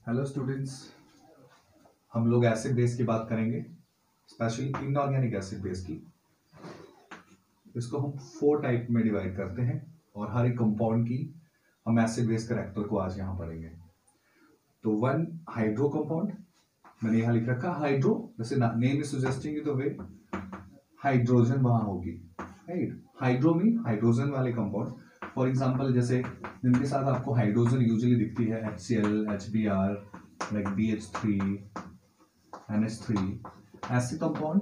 Hello students, हम लोग acid base की बात करेंगे, स्पेशली इनऑर्गेनिक एसिड बेस की। इसको हम 4 टाइप में डिवाइड करते हैं और हर एक कंपाउंड की हम एसिड बेस कैरेक्टर को आज यहाँ पढ़ेंगे। तो वन हाइड्रो कंपाउंड, मैंने यहाँ लिख रखा हाइड्रो, जैसे name is suggesting the way hydrogen वहां होगी, राइट। हाइड्रो मीन हाइड्रोजन वाले कंपाउंड, फॉर एग्जांपल जैसे जिनके साथ आपको हाइड्रोजन यूजुअली दिखती है HCl, HBr, like BH3, NH3, ऐसे कंपाउंड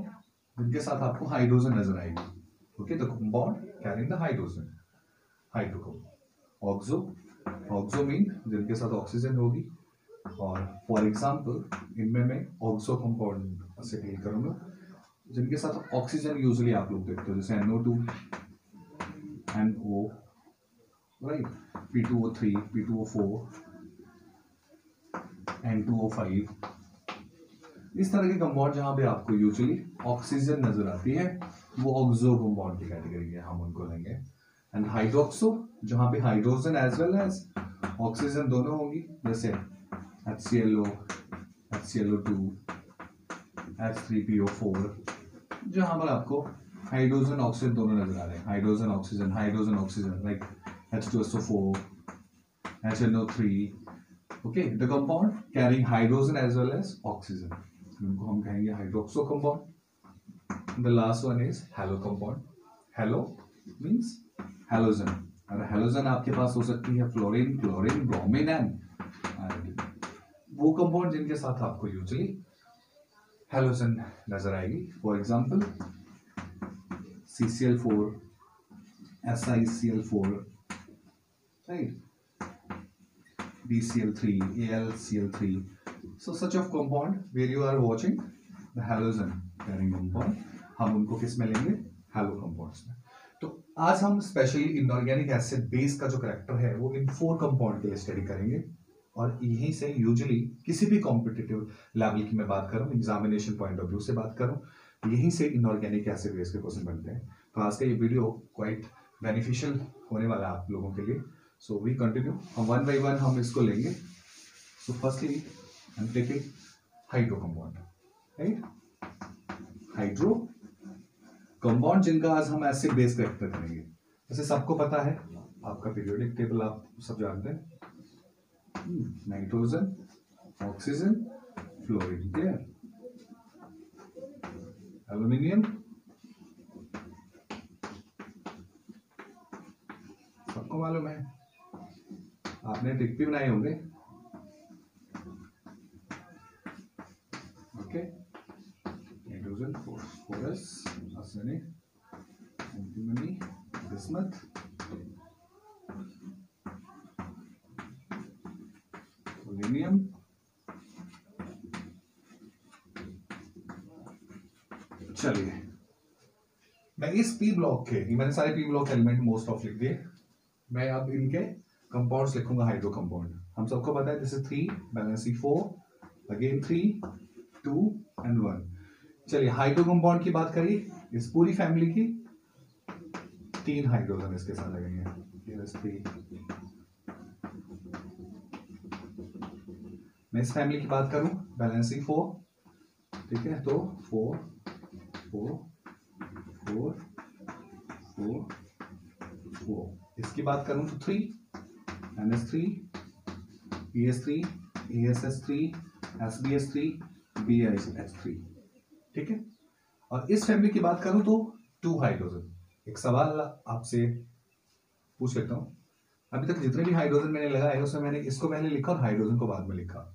जिनके साथ आपको हाइड्रोजन नजर आएगी। Okay, the compound carrying the hydrogen, hydro compound. Oxo mean जिनके साथ ऑक्सीजन होगी, और फॉर एग्जांपल इनमें मैं ऑक्सो कंपाउंड से डील करूंगा जिनके साथ ऑक्सीजन यूजुअली आप लोग देखते हो, जैसे NO2, NO, right, P2O3, P2O4, N2O5। इस तरह के कंपाउंड जहां पे आपको यूजुअली ऑक्सीजन नजर आती है वो ऑक्सो कंपाउंड की कैटेगरी है, हम उनको लेंगे। एंड हाइड्रोक्सो जहां पे hydrogen as well as oxygen दोनों होंगी, जैसे HClO, HClO2, H3PO4, जहां पर आपको हाइड्रोजन ऑक्सीजन दोनों नजर आ रहे हैं, hydrogen oxygen, like H2SO4, HNO3। Okay, the compound carrying hydrogen as well as oxygen, उनको हम कहेंगे hydroxo compound. The last one is halo compound. Halo means halogen, और हैलोजन आपके पास हो सकती है fluorine, chlorine, bromine and iodine. वो कंपाउंड जिनके साथ आपको यूजुअली हैलोजन नजर आएगी, for example CCl4, SiCl4, right, BCl3, AlCl3. So such of compound where you are watching the halogen carrying compound, हम उनको किस में लेंगे? हैलो कंपाउंड्स में। तो आज हम स्पेशली इनऑर्गेनिक एसिड बेस का जो करेक्टर है वो इन 4 कंपाउंड के लिए स्टडी करेंगे, और यहीं से यूजुअली किसी भी कॉम्पिटिटिव लेवल की मैं बात करूं, एग्जामिनेशन पॉइंट ऑफ व्यू से बात करूं, यहीं से इनऑर्गेनिक एसिड बेस के क्वेश्चन बनते हैं। तो आज का ये वीडियो क्वाइट बेनिफिशियल होने वाला है आप लोगों के लिए। सो वी कंटिन्यू, हम वन बाई वन हम इसको लेंगे। So firstly I am taking hydro compound, right. Hydro compound जिनका आज हम एसिड बेस कैरेक्टर करेंगे, जैसे सबको पता है, आपका पीरियोडिक टेबल आप सब जानते हैं, nitrogen, oxygen, fluorine, clear, aluminium, सबको मालूम है, आपने टिक भी बनाए होंगे। Okay, nitrogen, phosphorus, arsenic, antimony, bismuth, polonium, चलिए मैं इस पी ब्लॉक के, मैंने सारे P block element most of लिख दिए, मैं अब इनके कंपाउंड्स लिखूंगा। हाइड्रो कंपाउंड हम सबको पता है, जैसे 3 बैलेंसी 4, अगेन 3, 2 एंड 1। चलिए हाइड्रो कंपाउंड की बात करिए, इस पूरी फैमिली की 3 हाइड्रोजन इसके साथ लगेंगे। 3, मैं इस फैमिली की बात करूं, बैलेंसी 4, ठीक है, तो 4 4 4 4 4। इसकी बात करूं तो 3, NH3, PS3, ASS3, SBS3, BiH3, ठीक है। और इस फैमिली की बात करूं तो 2 हाइड्रोजन। एक सवाल आपसे पूछ लेता हूं, अभी तक जितने भी हाइड्रोजन मैंने लगाए उसमें मैंने इसको पहले लिखा और हाइड्रोजन को बाद में लिखा,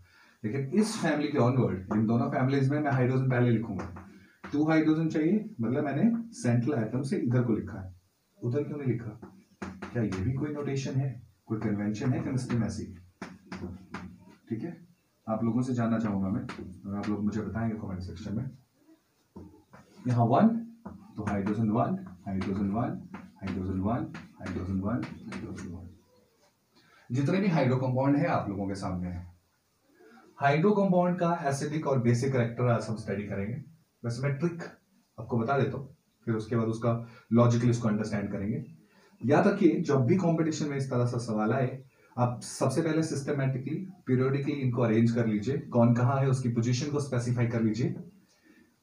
लेकिन इस फैमिली के ऑनवर्ड इन दोनों फैमिलीज में मैं हाइड्रोजन पहले लिखूंगा। 2 हाइड्रोजन चाहिए, मतलब मैंने सेंट्रल एटम से इधर को लिखा है, उधर क्यों नहीं लिखा? क्या ये भी कोई नोटेशन है, कोई कन्वेंशन है केमिस्ट्री में ऐसी? ठीक है, आप लोगों से जानना चाहूंगा मैं, और आप लोग मुझे बताएंगे कमेंट सेक्शन में। यहाँ 1 तो hydrogen 1, hydrogen 1, hydrogen 1, hydrogen 1, hydrogen 1। जितने भी हाइड्रो कंपाउंड है आप लोगों के सामने है। हाइड्रो कंपाउंड का एसिडिक और बेसिक कैरेक्टर आज हम स्टडी करेंगे। वैसे मैं ट्रिक आपको बता देता हूँ, फिर उसके बाद उसका लॉजिकली इसको अंडरस्टैंड करेंगे। याद रखिए, जब भी कंपटीशन में इस तरह सा सवाल आए, आप सबसे पहले सिस्टमैटिकली पीरियोडिकली इनको अरेंज कर लीजिए, कौन कहाँ है उसकी पोजीशन को स्पेसिफाई कर लीजिए,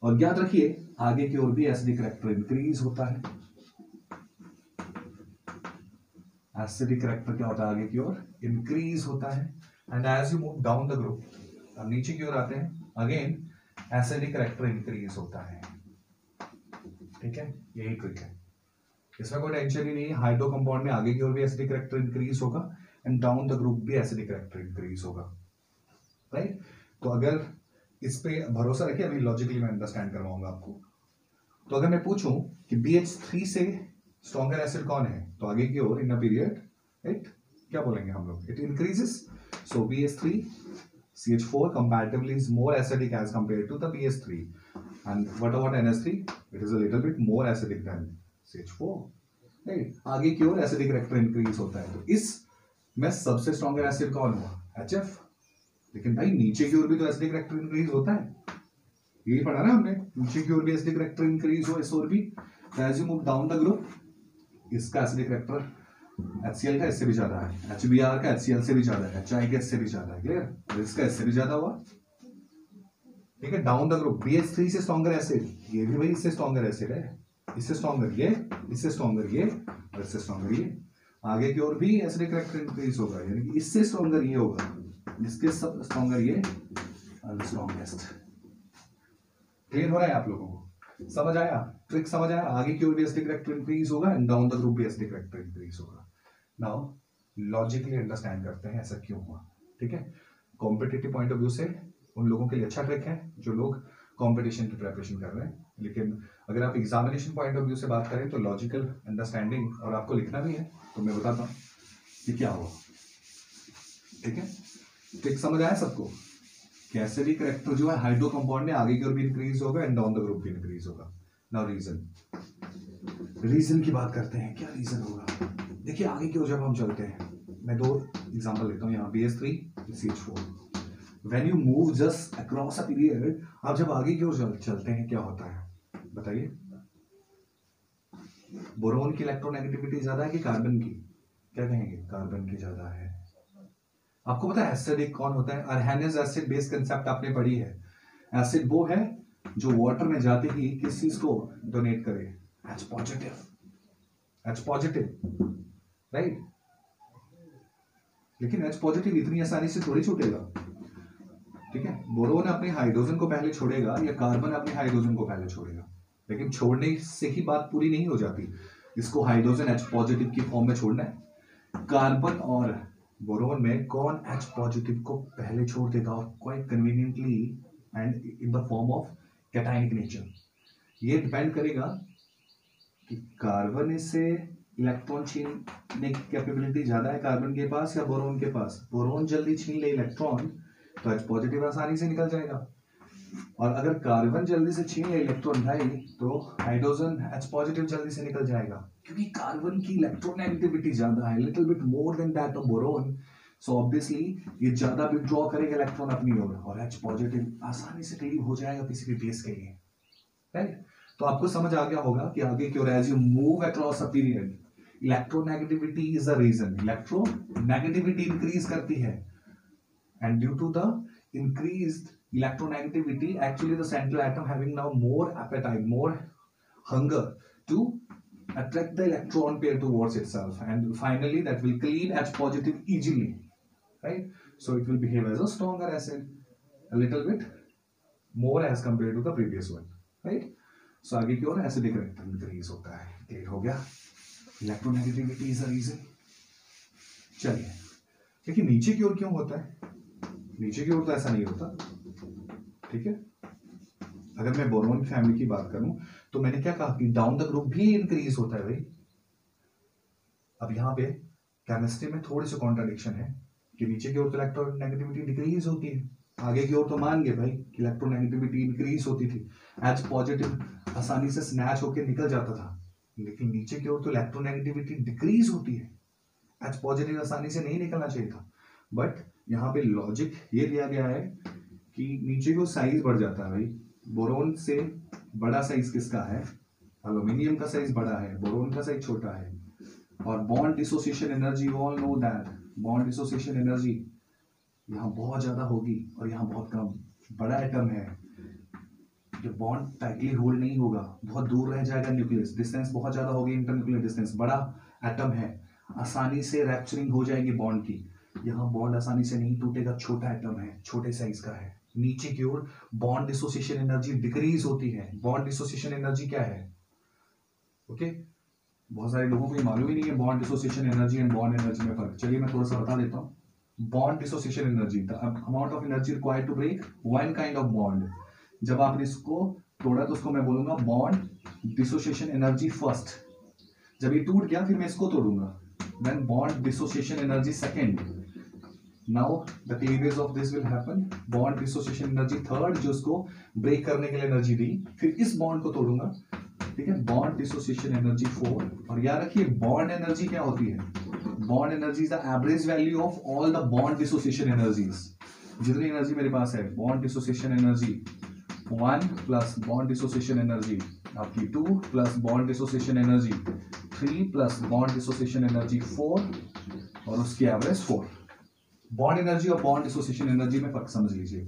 और याद रखिए आगे की ओर भी एसिडिक करैक्टर इंक्रीज होता है। एसिडिक करैक्टर क्या होता है, आगे की ओर इंक्रीज होता है। And as you move down the group, अब नीचे की ओर आते हैं, अगेन एसिडिक करैक्टर इंक्रीज होता है। ठीक है, यही ट्रिक है, इसमें कोई टेंशन ही नहीं है। हाइड्रो कंपाउंड में आगे की ओर भी एसिडिक करैक्टर इंक्रीज होगा एंड डाउन द ग्रुप भी एसिडिक करैक्टर इंक्रीज होगा, राइट। तो अगर इस पे भरोसा रखिए, अभी लॉजिकली मैं अंडरस्टैंड करवाऊंगा आपको। तो अगर मैं पूछूं कि BH3 से स्ट्रॉन्गर एसिड कौन है, तो आगे की ओर इन अ पीरियड, राइट, क्या बोलेंगे हम लोग, it increases. So BH3 CH4 comparatively is more acidic as compared to the BH3, and what about NH3? It is a little bit more acidic than CH4, right? आगे की ओर acidic character increase होता है। तो इस में सबसे stronger acid कौन हुआ, HF। लेकिन भाई नीचे की ओर भी तो एसिडिक करैक्टर इंक्रीज होता है, यही पढ़ा ना हमने, नीचे की ओर भी एसिडिक करैक्टर इंक्रीज हो इस ओर भी। As you move down the group, इसका एसिडिक करैक्टर HCl का इससे भी ज्यादा है, HBr का HCl से भी ज्यादा है, HI का इससे भी ज्यादा है, क्लियर, और इसका इससे भी ज्यादा हुआ। ठीक है, डाउन द ग्रुप BH3 से स्ट्रॉन्गर एसिड, ये भी भाई इससे स्ट्रॉन्गर एसिड है, इससे स्ट्रॉन्गर ये, इससे स्ट्रॉन्गर ये, और इससे स्ट्रॉन्गर ये। आगे की ओर भी एसिडिक करैक्टर इंक्रीज होगा, यानी कि इससे स्ट्रॉन्गर ये होगा, इसके सब स्ट्रॉन्गर ये, और स्ट्रॉन्गेस्ट। क्लियर हो रहा है आप लोगों को, समझ आया, ट्रिक समझ आया। आगे की ओर भी एसिडिक करैक्टर इंक्रीज होगा एंड डाउन द ग्रुप भी एसिडिक करैक्टर इंक्रीज होगा। नाउ लॉजिकली अंडरस्टैंड करते हैं ऐसा क्यों हुआ। ठीक है, कॉम्पिटिटिव पॉइंट ऑफ व्यू से उन लोगों के लिए अच्छा ट्रिक है जो लोग कंपटीशन की प्रिपरेशन कर रहे हैं, लेकिन अगर आप एग्जामिनेशन पॉइंट ऑफ व्यू से बात करें तो लॉजिकल अंडरस्टैंडिंग, और आपको लिखना भी है तो मैं बताता हूँ कि क्या हुआ। ठीक है, ट्रिक समझ आया सबको, कैसे भी करैक्टर जो है हाइड्रो कंपाउंड में आगे की ओर भी इंक्रीज होगा एंड डाउन द ग्रुप भी इंक्रीज होगा। नाउ रीजन की बात करते हैं, क्या रीजन होगा। देखिए आगे की ओर जब हम चलते हैं, मैं दो एग्जांपल लेता हूँ यहाँ, BH3 CH4, when you move just across a period, आप जब आगे की ओर चलते हैं क्या होता है बताइए। बोरोन की इलेक्ट्रोनेगेटिविटी ज्यादा है कि कार्बन की, क्या कहेंगे, कार्बन की ज्यादा है। आपको पता है एसिडिक कौन होता है, अर्हेनियस एसिड बेस कंसेप्ट आपने पढ़ी है। एसिड वो है जो वाटर में जाते ही किस चीज को डोनेट करे, H पॉजिटिव, राइट। लेकिन H पॉजिटिव इतनी आसानी से थोड़ी छूटेगा। ठीक है, बोरोन अपने हाइड्रोजन को पहले छोड़ेगा या कार्बन अपने हाइड्रोजन को पहले छोड़ेगा, लेकिन छोड़ने से ही बात पूरी नहीं हो जाती, इसको हाइड्रोजन H पॉजिटिव की फॉर्म में छोड़ना है। कार्बन और बोरोन में कौन H पॉजिटिव को पहले छोड़ देगा और quite conveniently and in the form of cationic nature. ये डिपेंड करेगा कि कार्बन से इलेक्ट्रॉन छीनने की कैपेबिलिटी ज्यादा है कार्बन के पास या बोरोन के पास। बोरोन जल्दी छीन ले इलेक्ट्रॉन तो H पॉजिटिव आसानी से निकल जाएगा, और अगर कार्बन जल्दी से छीन ले इलेक्ट्रॉन भाई तो हाइड्रोजन H पॉजिटिव जल्दी से निकल जाएगा, क्योंकि कार्बन की इलेक्ट्रोनेगेटिविटी ज्यादा है, little bit more than that of boron. So obviously ये ज्यादा विथड्रॉ करेगा इलेक्ट्रॉन अपनी ओर, और H पॉजिटिव आसानी से क्लीव हो जाएगा किसी भी बेस के लिए, राइट। तो आपको समझ आ गया होगा कि आगे की ओर as you move across a period, electronegativity is the reason, electronegativity increase करती है, and due to the increased electronegativity, actually the central atom having now more appetite, more hunger to attract the electron pair towards itself, and finally that will clean H positive easily, right? So it will behave as a stronger acid, a little bit more as compared to the previous one, right? So आगे की ओर acidic character increase होता है। Clear हो गया, electronegativity is a reason। चलिए देखिए नीचे की ओर क्यों होता है, नीचे की ओर तो ऐसा नहीं होता। ठीक है, अगर मैं बोरोन की फैमिली की बात करूं तो मैंने क्या कहा कि डाउन द ग्रुप भी इंक्रीज होता है भाई। अब यहां पे केमिस्ट्री में थोड़ी सी कॉन्ट्राडिक्शन है कि नीचे की ओर तो इलेक्ट्रोनेगेटिविटी डिक्रीज होती है, आगे की ओर तो मान गए भाई कि इलेक्ट्रोनेगेटिविटी इंक्रीज होती थी, H पॉजिटिव आसानी से स्नैच होकर निकल जाता था, लेकिन नीचे की ओर तो इलेक्ट्रोनेगेटिविटी डिक्रीज होती है, H पॉजिटिव आसानी से नहीं निकलना चाहिए था। बट यहाँ पे लॉजिक ये दिया गया है कि नीचे को साइज बढ़ जाता है भाई। बोरोन से बड़ा साइज किसका है, एल्यूमिनियम का साइज बड़ा है, बोरोन का साइज छोटा है, और bond dissociation energy all know that bond dissociation energy यहाँ बहुत ज्यादा होगी और यहाँ बहुत कम। बड़ा एटम है, जो बॉन्ड टाइटली होल्ड नहीं होगा, बहुत दूर रह जाएगा न्यूक्लियस, डिस्टेंस बहुत ज्यादा होगी, इंटरन्यूक्लियर डिस्टेंस। बड़ा एटम है, आसानी से रैप्चरिंग हो जाएगी बॉन्ड की। यहाँ बॉन्ड आसानी से नहीं टूटेगा, छोटा एटम है, छोटे साइज का है। नीचे की ओर बॉन्ड डिसोसिएशन एनर्जी डिक्रीज होती है। बॉन्ड डिसोसिएशन एनर्जी क्या है? ओके, बहुत सारे लोगों को ये मालूम ही नहीं है bond dissociation energy and bond energy में फर्क। चलिए मैं थोड़ा सा बता देता हूँ। Bond dissociation energy, the amount of energy required to break one kind of bond. जब आपने इसको तोड़ा तो उसको मैं बोलूंगा बॉन्ड डिसोसिएशन एनर्जी फर्स्ट। जब ये टूट गया फिर मैं इसको तोड़ूंगा, then bond dissociation energy second. Now the cleavage of this will happen, bond dissociation energy third, जो उसको ब्रेक करने के लिए एनर्जी दी, फिर इस बॉन्ड को तोड़ूंगा, ठीक है, बॉन्ड डिसोसिएशन एनर्जी 4। और याद रखिए बॉन्ड एनर्जी क्या होती है? Bond energy is the average value of all the bond dissociation energies. जितनी एनर्जी मेरे पास है, bond dissociation energy 1 plus bond dissociation energy आपकी 2 plus bond dissociation energy 3 plus bond dissociation energy 4 और उसकी एवरेज 4। बॉन्ड एनर्जी और bond dissociation energy में फर्क समझ लीजिए।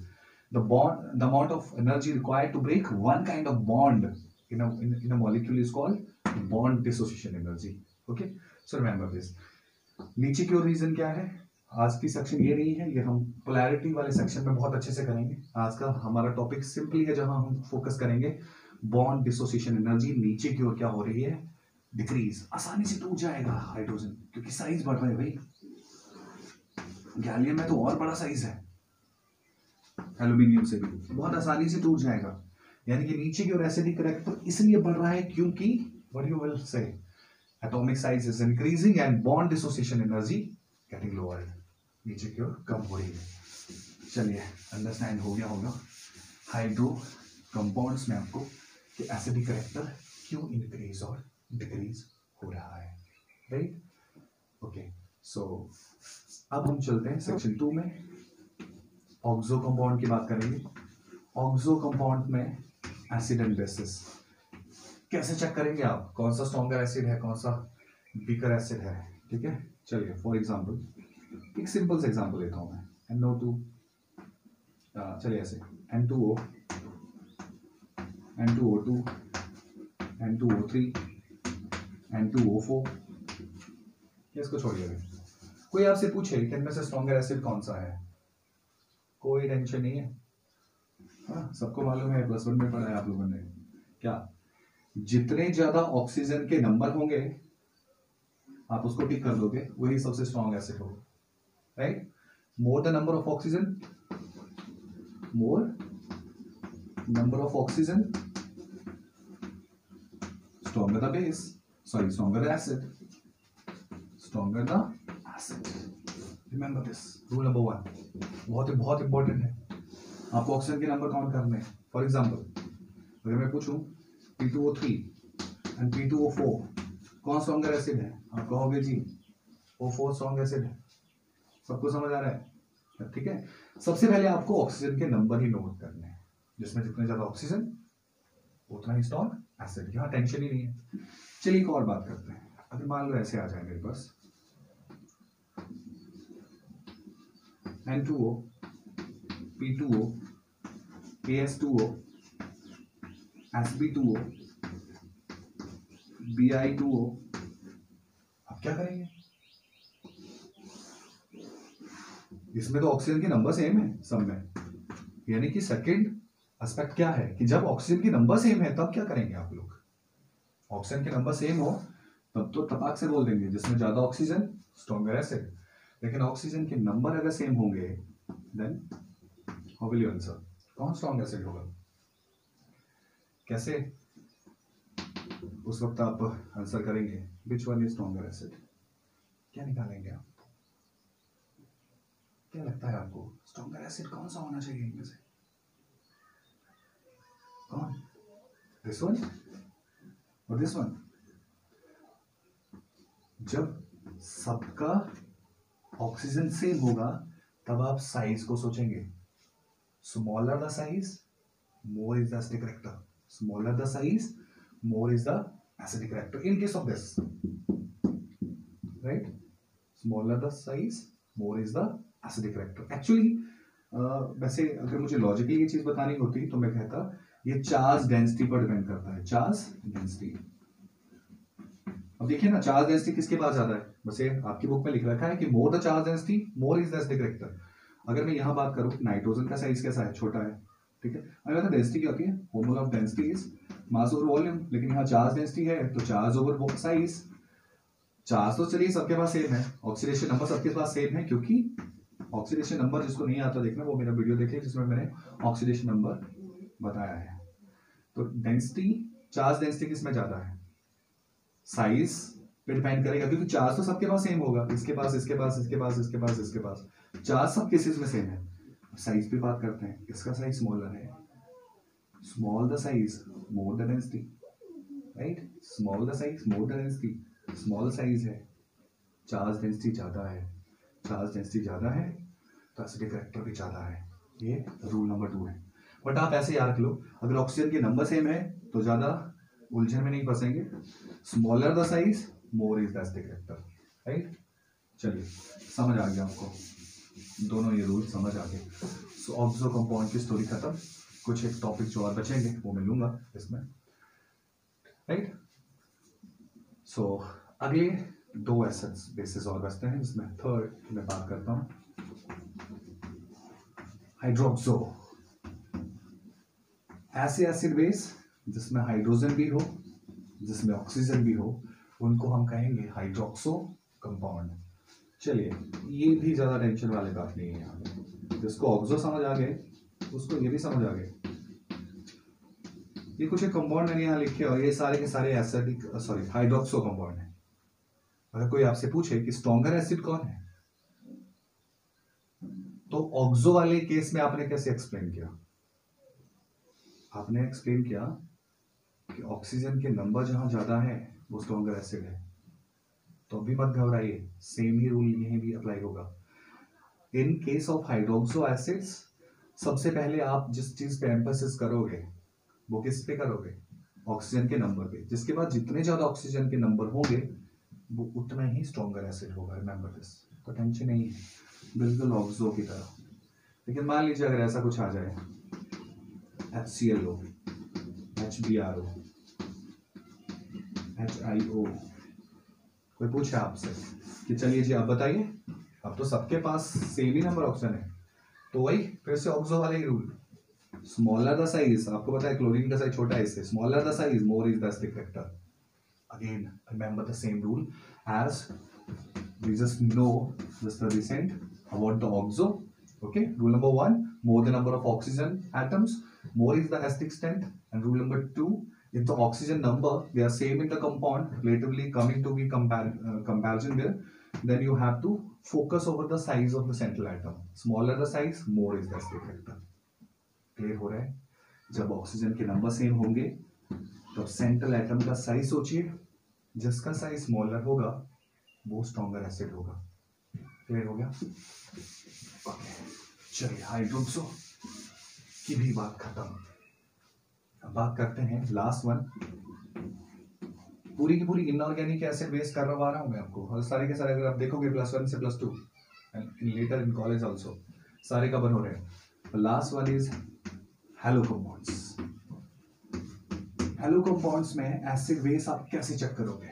The amount of energy required to break one kind of bond in a molecule is called bond dissociation energy. Okay, so remember this. नीचे की ओर reason क्या है? आज की सेक्शन ये नहीं है, ये हम पोलैरिटी वाले सेक्शन में बहुत अच्छे से करेंगे। आज का हमारा टॉपिक सिंपली है, जहां हम फोकस करेंगे बॉन्ड डिसोसिएशन एनर्जी। नीचे की ओर क्या हो रही है? डिक्रीज। आसानी से टूट जाएगा हाइड्रोजन, क्योंकि साइज बढ़ रहा है भाई। गैलियम में तो और बड़ा साइज है, एल्यूमिनियम से भी बहुत आसानी से टूट जाएगा। यानी कि नीचे की ओर एसिडिक करेक्टर इसलिए बढ़ रहा है क्योंकि what you will say atomic size is increasing and bond dissociation energy getting lower. नीचे की ओर कम हो रही है। चलिए अंडरस्टैंड हो गया होगा हाइड्रो कंपाउंड्स में आपको कि एसिडिक करेक्टर क्यों इंक्रीज और डिक्रीज हो रहा है, राइट? ओके, सो अब हम चलते हैं सेक्शन 2 में। ऑक्सो कंपाउंड की बात करेंगे। ऑक्सो कंपाउंड में एसिड एंड बेसिस कैसे चेक करेंगे आप? कौन सा स्ट्रॉन्गर एसिड है, कौन सा वीकर एसिड है, ठीक है? चलिए फॉर एग्जांपल एक सिंपल से एग्जांपल लेता हूं मैं। NO2, चलिए ऐसे N2O, N2O2, N2O3, N2O4, इसको छोड़िए। कोई आपसे पूछे कि इनमें से स्ट्रॉन्गर एसिड कौन सा है, कोई टेंशन नहीं है। हाँ, सबको मालूम है, +1 में पढ़ा है आप लोगों ने। क्या? जितने ज्यादा ऑक्सीजन के नंबर होंगे आप उसको टिक कर दोगे, वही सबसे स्ट्रॉन्ग एसिड होगा, right? More the number of oxygen, more number of oxygen, stronger the base, sorry stronger the acid, stronger the acid. Remember this rule number 1, बहुत इंपॉर्टेंट है। आपको ऑक्सीजन के नंबर काउंट करने हैं। फॉर एग्जांपल अगर मैं पूछूं P2O3 एंड P2O4 कौन स्ट्रॉन्गर एसिड है, आप कहोगे जी O4 स्ट्रॉन्ग एसिड है। सबको समझ आ रहा है? ठीक है, सबसे पहले आपको ऑक्सीजन के नंबर ही नोट करने हैं, जिसमें जितने ज्यादा ऑक्सीजन उतना ही स्ट्रॉन्ग एसिड। यहाँ टेंशन ही नहीं है। चलिए एक और बात करते हैं। अगर मान लो ऐसे आ जाए मेरे पास N2O, P2O, AS2O, Sb2O, Bi2O, अब क्या करेंगे? इसमें तो ऑक्सीजन के नंबर सेम है सब में, यानी कि सेकंड एस्पेक्ट क्या है कि जब ऑक्सीजन के नंबर सेम है तब क्या करेंगे आप लोग? ऑक्सीजन के नंबर सेम हो तब तो तपाक से बोल देंगे जिसमें ज्यादा ऑक्सीजन स्ट्रॉन्गर एसिड। लेकिन ऑक्सीजन के नंबर अगर सेम होंगे then how will you answer? कौन स्ट्रॉन्ग एसिड होगा? कैसे उस वक्त आप आंसर करेंगे? Which one is stronger acid? क्या निकालेंगे आप? क्या लगता है आपको स्ट्रॉन्गर एसिड कौन सा होना चाहिए इनमें से? कौन? दिस वन और दिस वन? जब सबका ऑक्सीजन सेम होगा तब आप साइज को सोचेंगे। Smaller the size more is the acidic character, smaller the size more is the acidic character in case of this, right? Smaller the size more is the acidic character. Actually वैसे अगर मुझे logically ये चीज बतानी होती तो मैं कहता ये चार्ज डेंसिटी पर डिपेंड करता है, चार्ज डेंसिटी। अब देखिए ना, चार्ज डेंसिटी किसके पास ज्यादा है, वैसे आपकी बुक में लिख रखा है कि more the charge density more is the acidic character. अगर मैं यहाँ बात करूँ नाइट्रोजन का साइज कैसा है, छोटा है, ठीक है। अगर डेंसिटी क्या होती है, formula of density is mass over volume, लेकिन यहाँ चार्ज डेंसिटी है तो चार्ज ओवर साइज। चार्ज तो चलिए सबके पास सेम है, ऑक्सीडेशन नंबर सबके पास सेम है, क्योंकि ऑक्सीडेशन नंबर जिसको नहीं आता देखना वो मेरा वीडियो देखिए जिसमें मैंने ऑक्सीडेशन नंबर बताया है। तो डेंसिटी, चार्ज डेंसिटी किसमें ज्यादा है, साइज पे डिपेंड करेगा, क्योंकि चार्ज तो सबके पास सेम होगा, इसके पास, इसके पास, इसके पास, इसके पास, इसके पास, चार्ज सब केसेस में सेम है। साइज पे बात करते हैं, इसका साइज स्मॉलर है, small the size more the density, right, small the size more the density, small size है, चार्ज डेंसिटी ज्यादा है, चार्ज डेंसिटी ज्यादा है तो एसिडिक कैरेक्टर भी ज्यादा है। ये रूल नंबर 2 है। बट आप ऐसे याद रख लो, अगर ऑक्सीजन के नंबर सेम है तो ज्यादा उलझन में नहीं फंसेंगे, smaller the size more is the acidic character, right. चलिए समझ आ गया आपको, दोनों ये रूल समझ आ गए। सो ऑक्सो कंपाउंड की स्टोरी खत्म, कुछ एक टॉपिक जो और बचेंगे वो मैं लूंगा इसमें, राइट। सो अगले 2 एसिड्स बेसिस और बचते हैं, जिसमें थर्ड मैं बात करता हूं हाइड्रोक्सो। ऐसे एसिड बेस जिसमें हाइड्रोजन भी हो, जिसमें ऑक्सीजन भी हो, उनको हम कहेंगे हाइड्रोक्सो कंपाउंड। चलिए ये भी ज्यादा टेंशन वाली बात नहीं है, यहाँ पे जिसको ऑक्सो समझ आ गए उसको ये भी समझ आ गए। ये कुछ एक कंपाउंड मैंने यहाँ लिखे और ये सारे के सारे एसिडिक सॉरी हाइड्रोक्सो कंपाउंड है। अगर कोई आपसे पूछे कि स्ट्रॉन्गर एसिड कौन है, तो ऑक्सो वाले केस में आपने कैसे एक्सप्लेन किया, आपने एक्सप्लेन किया कि ऑक्सीजन के नंबर जहां ज्यादा है वो स्ट्रॉन्गर एसिड है। तो अभी मत घबराइए, सेम ही रूल यहीं भी अप्लाई होगा। In case of hydroxo acids सबसे पहले आप जिस चीज पे एम्फेसिस करोगे वो किस पे करोगे, ऑक्सीजन के नंबर पे। जिसके बाद जितने ज्यादा ऑक्सीजन के नंबर होंगे वो उतना ही स्ट्रॉन्गर एसिड होगा, रिमेंबर दिस। तो टेंशन नहीं है, बिल्कुल ऑक्सो की तरह। लेकिन मान लीजिए अगर ऐसा कुछ आ जाए HClO, HBrO, HIO, कोई पूछे आपसे कि चलिए जी आप बताइए, अब तो सबके पास सेम ही नंबर ऑक्सीजन है, तो वही फिर से ऑक्सो वाला ही रूल, स्मॉलर द साइज, आपको पता है क्लोरीन का साइज छोटा है इससे, smaller the size more is the acidic factor. Again remember the same rule as we just know just the recent about the oxo. Okay, rule number 1, more the number of oxygen atoms, more is the acidic strength. And rule number 2, if the oxygen number they are same in the compound, relatively coming to be comparison there, then you have to focus over the size of the central atom. Smaller the size, more is the acidic factor. Clear हो रहा है? जब oxygen के number same होंगे तो central atom का size सोचिए, जिसका साइज स्मॉलर होगा वो स्ट्रॉन्गर एसिड होगा। क्लियर हो गया? चलिए हाइड्रोक्सो की भी बात खत्म। अब बात करते हैं लास्ट वन, पूरी की पूरी इनऑर्गेनिक एसिड बेस करवा रहा हूं मैं आपको, और सारे के सारे अगर आप देखोगे +1 से +2 and later in college also सारे कवर हो रहे हैं। Last one is hello compounds. Hello compounds में एसिड बेस आप कैसे चेक करोगे,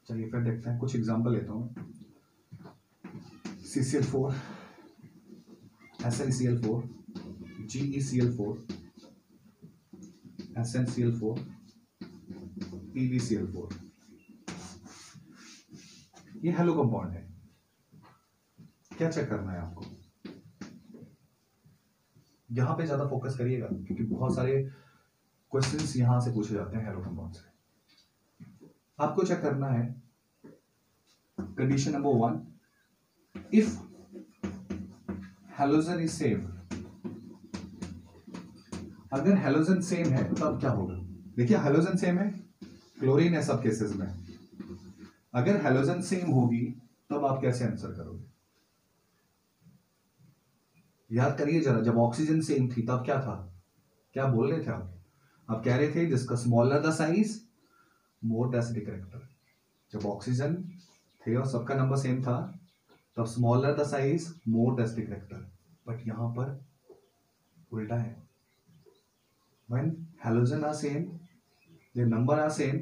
चलिए फिर देखते हैं। कुछ एग्जांपल लेता हूं, CCl4, SnCl4, GeCl4, SnCl4, PbCl4, ये हेलो कंपाउंड है। क्या चेक करना है आपको, यहां पे ज्यादा फोकस करिएगा क्योंकि बहुत सारे क्वेश्चंस यहां से पूछे जाते हैं हेलो कंपाउंड से। आपको चेक करना है condition number 1, if halogen is same. अगर हैलोजन सेम है तब क्या होगा, देखिए हैलोजन सेम है, क्लोरीन है सब केसेस में। अगर हैलोजन सेम होगी तब आप कैसे आंसर करोगे, याद करिए जरा। जब ऑक्सीजन सेम थी तब क्या था, क्या बोल रहे थे आप कह रहे थे जिसका smaller the size more the acidic character. जब ऑक्सीजन थे और सबका नंबर सेम था तो smaller the size more the acidic character, but यहां पर उल्टा है. When halogen are same, their number are same,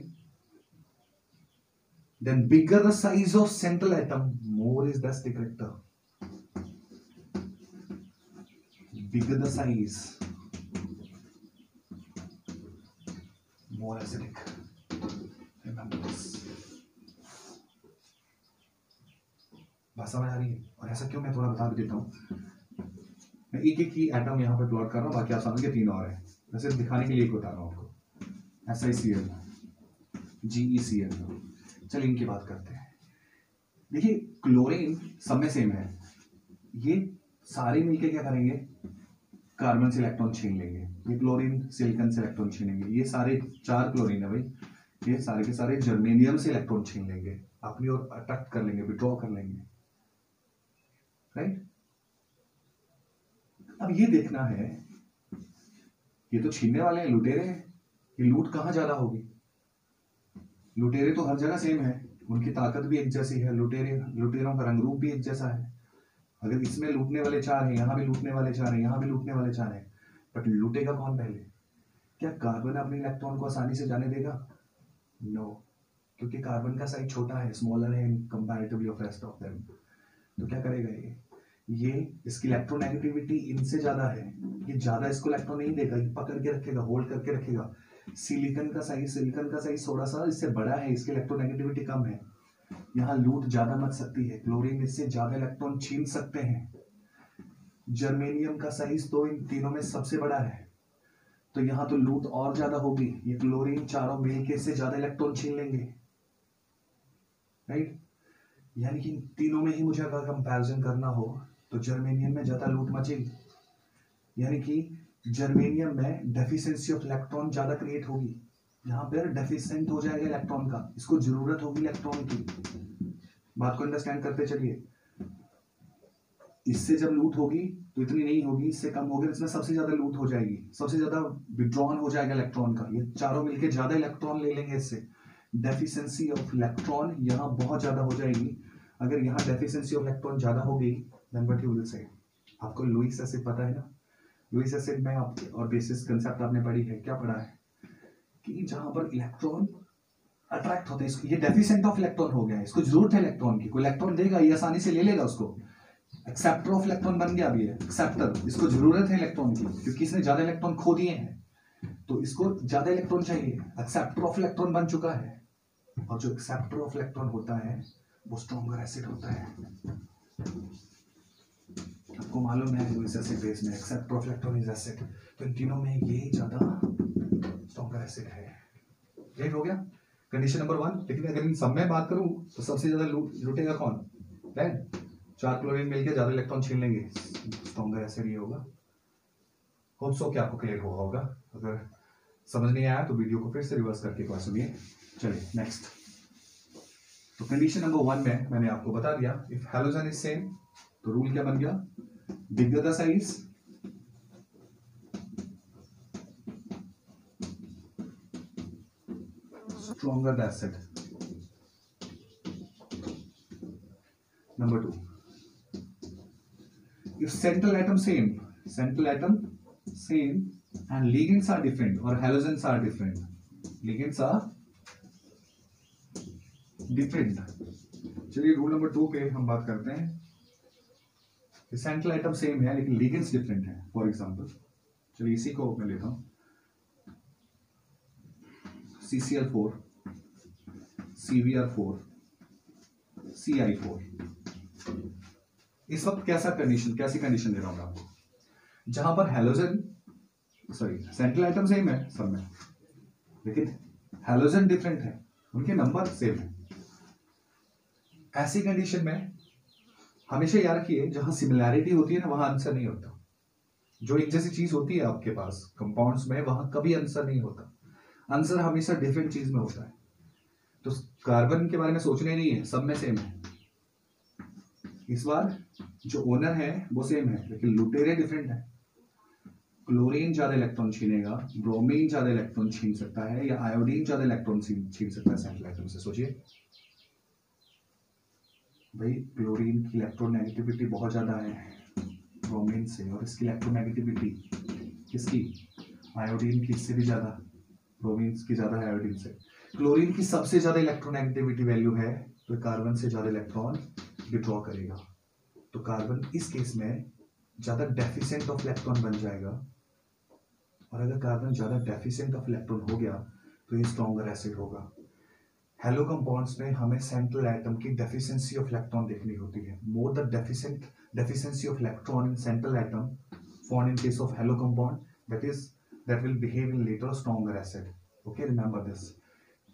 then bigger the size of central atom, more is the acidic character. Bigger the size, more acidic. Remember this. बात समझ आ रही है? और ऐसा क्यों, मैं थोड़ा बता देता हूँ. मैं एक एक ही एटम यहाँ पे प्लॉट कर रहा हूँ, बाकी आप समझ के 3 और है. वैसे दिखाने के लिए एक बता रहा हूँ आपको. SiCl, GeCl. चलिए इनकी बात करते हैं. देखिए क्लोरीन सब में सेम है. ये सारे मिलके क्या करेंगे, कार्बन से इलेक्ट्रॉन छीन लेंगे. ये क्लोरीन सिलिकॉन से इलेक्ट्रॉन छीनेंगे. ये सारे 4 क्लोरीन है भाई, ये सारे के सारे जर्मेनियम से इलेक्ट्रॉन छीन लेंगे, अपनी ओर अट्रैक्ट कर लेंगे, विड्रॉ कर लेंगे. राइट. अब ये देखना है, ये तो छीनने वाले हैं, लुटेरे हैं. ये लूट कहाँ ज्यादा होगी? लुटेरे तो हर जगह सेम है, उनकी ताकत भी एक जैसी है. लुटेरों का रंग रूप भी एक जैसा है. अगर इसमें लूटने वाले 4 हैं, यहाँ भी लूटने वाले 4 हैं, यहाँ भी लूटने वाले 4 हैं, बट लूटेगा कौन पहले? क्या कार्बन अपने इलेक्ट्रॉन को आसानी से जाने देगा? नो, क्योंकि कार्बन का साइज छोटा है, स्मॉलर है comparatively of rest of them. तो क्या करेगा ये इसकी इलेक्ट्रोनेगेटिविटी इनसे ज्यादा है, ये ज्यादा इसको इलेक्ट्रॉन नहीं देगा, ये पकड़ के रखेगा, होल्ड करके रखेगा. सिलिकॉन का साइज थोड़ा सा इससे बड़ा है, इसकी इलेक्ट्रोनेगेटिविटी कम है, यहाँ लूट ज्यादा मच सकती है. क्लोरीन इससे ज्यादा इलेक्ट्रॉन छीन सकते हैं. जर्मेनियम का साइज तो इन तीनों में सबसे बड़ा है, तो यहाँ तो लूट और ज्यादा होगी. ये क्लोरीन चारों मिलके इससे ज्यादा इलेक्ट्रॉन छीन लेंगे. राइट. यानी कि तीनों में ही मुझे अगर कंपैरिजन करना हो तो जर्मेनियम में ज्यादा लूट मचेगी. यानी कि जर्मेनियम में डेफिशिएंसी ऑफ इलेक्ट्रॉन ज्यादा क्रिएट होगी. यहाँ पर डेफिशिएंट हो जाएगा इलेक्ट्रॉन का, इसको जरूरत होगी इलेक्ट्रॉन की. बात को अंडरस्टैंड करते चलिए. इससे जब लूट होगी तो इतनी नहीं होगी, इससे कम होगी, इसमें सबसे ज्यादा लूट हो जाएगी, सबसे ज्यादा विड्रॉन हो जाएगा इलेक्ट्रॉन का. ये चारों मिलके ज्यादा इलेक्ट्रॉन ले लेंगे इससे. डेफिशिएंसी ऑफ इलेक्ट्रॉन यहाँ बहुत ज्यादा हो जाएगी. अगर यहाँ डेफिशिएंसी ऑफ इलेक्ट्रॉन ज्यादा हो गई, then what you will say. आपको लुईस एसिड पता है ना? लुईस एसिड में आप और बेसिस कंसेप्ट आपने पढ़ी है. क्या पढ़ा है कि जहां पर इलेक्ट्रॉन अट्रैक्ट होते हैं, ये डेफिशिएंट ऑफ इलेक्ट्रॉन हो गया है, इसको जरूरत है इलेक्ट्रॉन की, कोई इलेक्ट्रॉन देगा ये आसानी से ले लेगा उसको. एक्सेप्टर ऑफ इलेक्ट्रॉन बन गया. अभी है एक्सेप्टर, इसको जरूरत है इलेक्ट्रॉन की, क्योंकि इसने ज्यादा इलेक्ट्रॉन खो दिए हैं, तो इसको ज्यादा इलेक्ट्रॉन चाहिए. एक्सेप्टर ऑफ इलेक्ट्रॉन बन चुका है. और जो एक्सेप्टर ऑफ इलेक्ट्रॉन होता है वो स्ट्रॉन्गर एसिड होता है. आपको मालूम है लुईस एसिड बेस में acceptor of electron is acid, तो इन तीनों में ये ज्यादा स्ट्रॉन्गर एसिड है. क्लियर हो गया कंडीशन नंबर 1. लेकिन अगर इन सब में बात करूं तो सबसे ज्यादा लूटेगा कौन? देन 4 क्लोरीन मिलकर ज्यादा इलेक्ट्रॉन छीन लेंगे, स्ट्रॉन्गर एसिड ये होगा. होप सो कि आपको क्लियर हुआ होगा. अगर समझ नहीं आया तो वीडियो को फिर से रिवर्स करके एक बार सुनिए. चलिए नेक्स्ट. तो कंडीशन नंबर 1 में मैंने आपको बता दिया, इफ हैलोजन इज सेम तो रूल क्या बन गया? Bigger the size, stronger the acid. Number 2, if central atom same and ligands are different or halogens are different, ligands are different. चलिए रूल नंबर 2 पे हम बात करते हैं. सेंट्रल एटम सेम है लेकिन लिगेंड्स डिफरेंट है. फॉर एग्जांपल चलिए इसी को मैं लेता हूं, CCl4, CBr4, CI4. इस वक्त कैसी कंडीशन दे रहा हूं मैं आपको, जहां पर हैलोजन सेंट्रल एटम सेम है सब में, लेकिन हैलोजन डिफरेंट है, उनके नंबर सेम है. ऐसी कंडीशन में हमेशा याद रखिए, जहां सिमिलैरिटी होती है ना वहां आंसर नहीं होता. जो एक जैसी चीज होती है आपके पास कंपाउंड्स में, वहां कभी आंसर नहीं होता. आंसर हमेशा डिफरेंट चीज में होता है. तो कार्बन के बारे में सोचना ही नहीं है, सब में सेम है. इस बार जो ओनर है वो सेम है लेकिन लुटेरे डिफरेंट है. क्लोरीन ज्यादा इलेक्ट्रॉन छीनेगा, ब्रोमीन ज्यादा इलेक्ट्रॉन छीन सकता है, या आयोडीन ज्यादा इलेक्ट्रॉन छीन सकता है सेंट्रल एटम से. सोचिए भाई क्लोरीन की इलेक्ट्रोनेगेटिविटी बहुत ज़्यादा है ब्रोमीन से, और इसकी इलेक्ट्रोनेगेटिविटी किसकी, आयोडीन की, इससे भी ज़्यादा, ब्रोमीन की ज़्यादा है आयोडीन से। क्लोरीन की सबसे ज़्यादा इलेक्ट्रोनेगेटिविटी वैल्यू है, तो कार्बन से ज़्यादा इलेक्ट्रॉन विड्रॉ करेगा। तो कार्बन इस केस में ज़्यादा डेफिशिएंट ऑफ इलेक्ट्रॉन बन जाएगा, और अगर कार्बन ज़्यादा डेफिशिएंट ऑफ इलेक्ट्रॉन हो गया तो ये स्ट्रॉन्गर एसिड होगा। हेलो कंपाउंड्स में हमें सेंट्रल एटम की डेफिशिएंसी ऑफ इलेक्ट्रॉन देखनी होती है। More the deficiency of electron in central atom found in case of hello compound, that will behave in later stronger acid. Okay, remember this.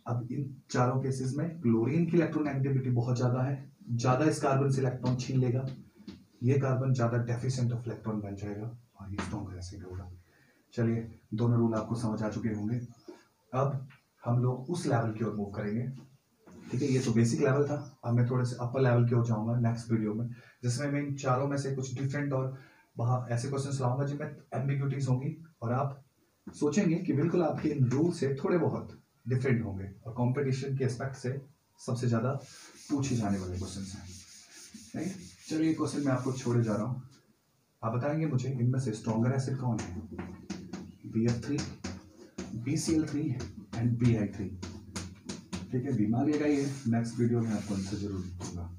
अब इन चारों cases में chlorine की electronegativity बहुत ज्यादा है, ज्यादा इस कार्बन से इलेक्ट्रॉन छीन लेगा, ये कार्बन ज्यादा डेफिशिएंट ऑफ इलेक्ट्रॉन बन जाएगा और ये स्ट्रॉन्गर एसिड होगा। चलिए, दोनों रूल आपको समझ आ चुके होंगे। अब हम लोग उस लेवल की ओर मूव करेंगे। ठीक है, ये तो बेसिक लेवल था। अब मैं थोड़े से अपर लेवल की ओर जाऊंगा नेक्स्ट वीडियो में, जिसमें मैं इन चारों में से कुछ डिफरेंट और वहाँ ऐसे क्वेश्चंस लाऊंगा जिनमें एम्बिग्यूटीज होंगी और आप सोचेंगे कि बिल्कुल आपके इन रूल से थोड़े बहुत डिफरेंट होंगे, और कंपटीशन के एस्पेक्ट से सबसे ज़्यादा पूछे जाने वाले क्वेश्चंस हैं। राइट, चलिए क्वेश्चन मैं आपको छोड़े जा रहा हूँ। आप बताएंगे मुझे इनमें से स्ट्रॉन्गर एसिड कौन है, BF3, BCl3 एंड BI3। ठीक है, दिमाग लगाइए, नेक्स्ट वीडियो में आपको आंसर जरूर दूंगा।